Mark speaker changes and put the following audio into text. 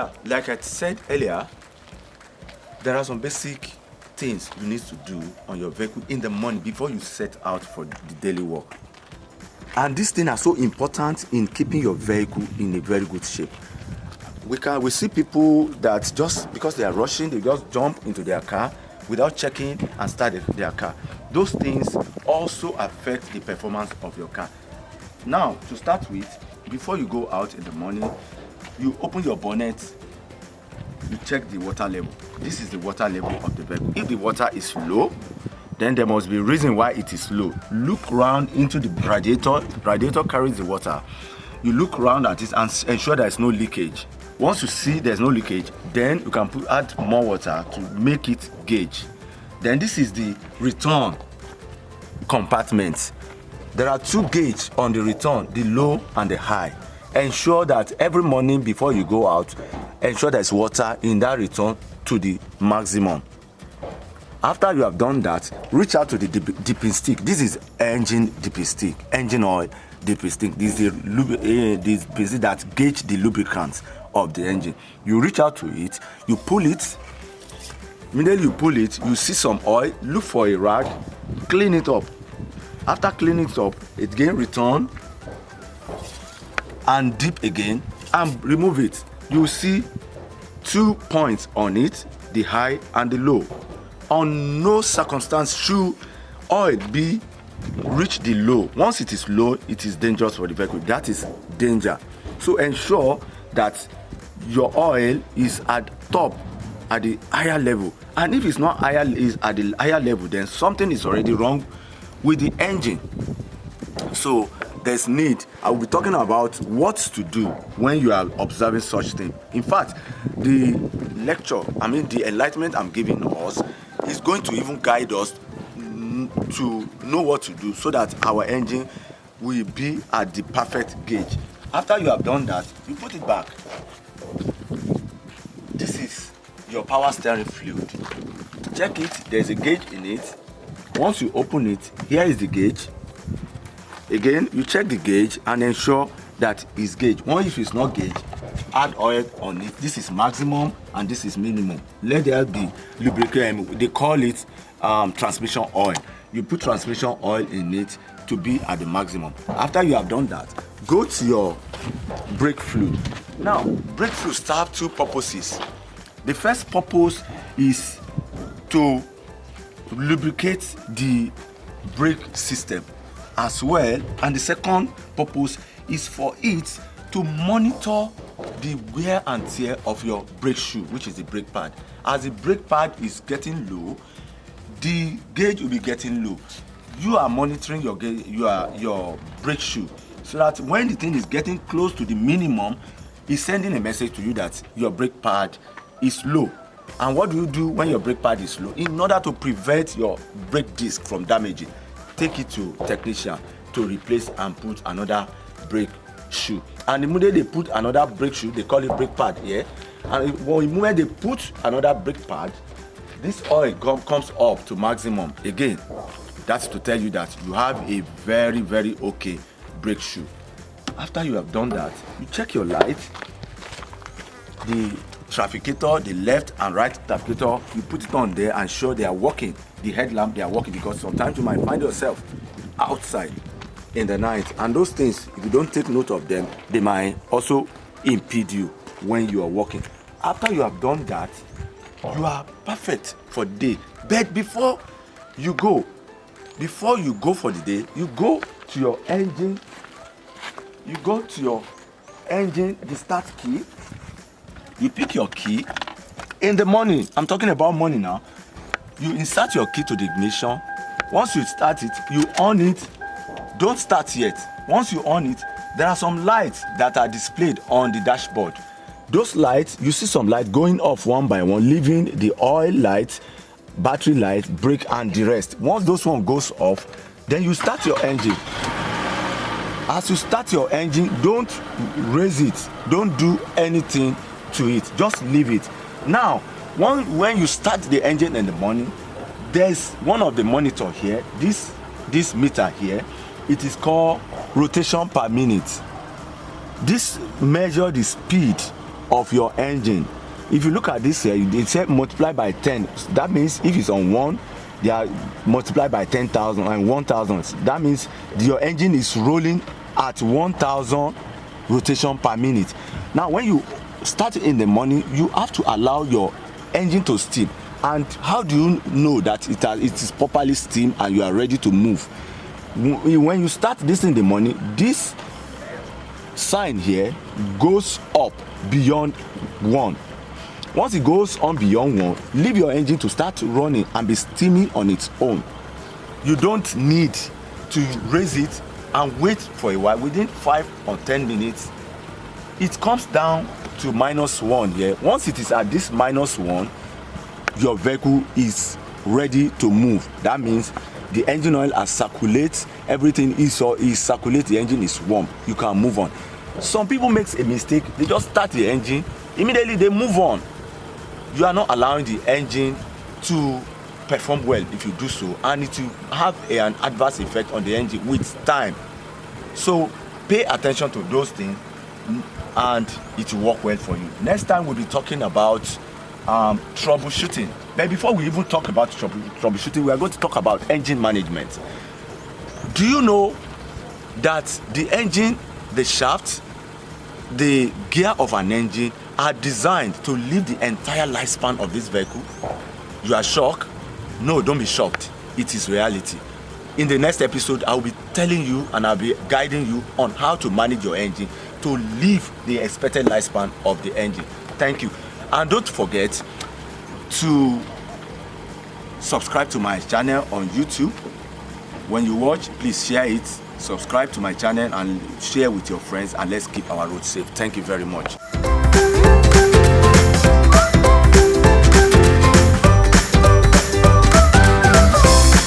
Speaker 1: Yeah, like I said earlier, there are some basic things you need to do on your vehicle in the morning before you set out for the daily work. And these things are so important in keeping your vehicle in a very good shape. We see people that just because they are rushing, they just jump into their car without checking and start their car. Those things also affect the performance of your car. Now, to start with, before you go out in the morning, you open your bonnet, you check the water level. This is the water level of the vehicle. If the water is low, then there must be a reason why it is low. Look around into the radiator. Radiator carries the water. You look around at it and ensure there is no leakage. Once you see there's no leakage, then you can add more water to make it gauge. Then this is the return compartment. There are two gauges on the return, the low and the high. Ensure that every morning before you go out, ensure there's water in that return to the maximum. After you have done that, reach out to the dipping stick. This is engine dipping stick, engine oil dipping stick. This is the dipping stick that gauge the lubricants of the engine. You reach out to it, you pull it. Immediately you pull it, you see some oil, look for a rag, clean it up. After cleaning it up, it again return and dip again and remove it. You will see 2 points on it, the high and the low. On no circumstance should oil be reach the low. Once it is low, it is dangerous for the vehicle. That is danger. So ensure that your oil is at top, at the higher level. And if it's not higher, is at the higher level, then something is already wrong with the engine. So there's need. I will be talking about what to do when you are observing such thing. In fact, the the enlightenment I'm giving us is going to even guide us to know what to do so that our engine will be at the perfect gauge. After you have done that, you put it back. This is your power steering fluid. Check it, there's a gauge in it. Once you open it, here is the gauge. Again, you check the gauge and ensure that it's gauge. Once if it's not gauge, add oil on it. This is maximum and this is minimum. Let there be lubricant. They call it transmission oil. You put transmission oil in it to be at the maximum. After you have done that, go to your brake fluid. Now, brake fluid serve two purposes. The first purpose is to lubricate the brake system as well, and the second purpose is for it to monitor the wear and tear of your brake shoe, which is the brake pad. As the brake pad is getting low, the gauge will be getting low. You are monitoring your gauge, your brake shoe, so that when the thing is getting close to the minimum, it's sending a message to you that your brake pad is low. And what do you do when your brake pad is low? In order to prevent your brake disc from damaging, take it to technician to replace and put another brake shoe. And the moment they put another brake shoe, they call it brake pad here. And the moment they put another brake pad, this oil comes up to maximum again. That's to tell you that you have a very, very okay brake shoe. After you have done that, you check your light, the trafficator, the left and right trafficator, you put it on there and show they are working. The headlamp, they are working, because sometimes you might find yourself outside in the night, and those things, if you don't take note of them, they might also impede you when you are walking. After you have done that, you are perfect for the day. But before you go for the day, you go to your engine, the start key. You pick your key. In the morning, I'm talking about morning now, you insert your key to the ignition. Once you start it, you on it. Don't start yet. Once you on it, there are some lights that are displayed on the dashboard. Those lights, you see some light going off one by one, leaving the oil light, battery light, brake and the rest. Once those one goes off, then you start your engine. As you start your engine, don't raise it. Don't do anything to it. Just leave it. Now, when you start the engine in the morning, there's one of the monitor here, this meter here. It is called rotation per minute. This measures the speed of your engine. If you look at this here, they say multiply by 10. That means if it's on 1, they are multiplied by 10,000 and 1,000. That means your engine is rolling at 1,000 rotation per minute. Now when you start in the morning, you have to allow your engine to steam. And how do you know that it is properly steamed and you are ready to move? When you start this in the morning, this sign here goes up beyond 1. Once it goes on beyond 1, leave your engine to start running and be steaming on its own. You don't need to raise it and wait for a while. Within 5 or 10 minutes, it comes down to -1 here. Once it is at this -1, your vehicle is ready to move. That means the engine oil has circulated, everything is circulate, the engine is warm, you can move on. Some people make a mistake, they just start the engine, immediately they move on. You are not allowing the engine to perform well if you do so, and it will have an adverse effect on the engine with time. So pay attention to those things and it will work well for you. Next time we'll be talking about troubleshooting. But before we even talk about troubleshooting, we are going to talk about engine management. Do you know that the engine, the shaft, the gear of an engine are designed to live the entire lifespan of this vehicle? You are shocked? No, don't be shocked. It is reality. In the next episode, I'll be telling you and I'll be guiding you on how to manage your engine to live the expected lifespan of the engine. Thank you. And don't forget to subscribe to my channel on YouTube. When you watch, please share it. Subscribe to my channel and share with your friends, and let's keep our roads safe. Thank you very much.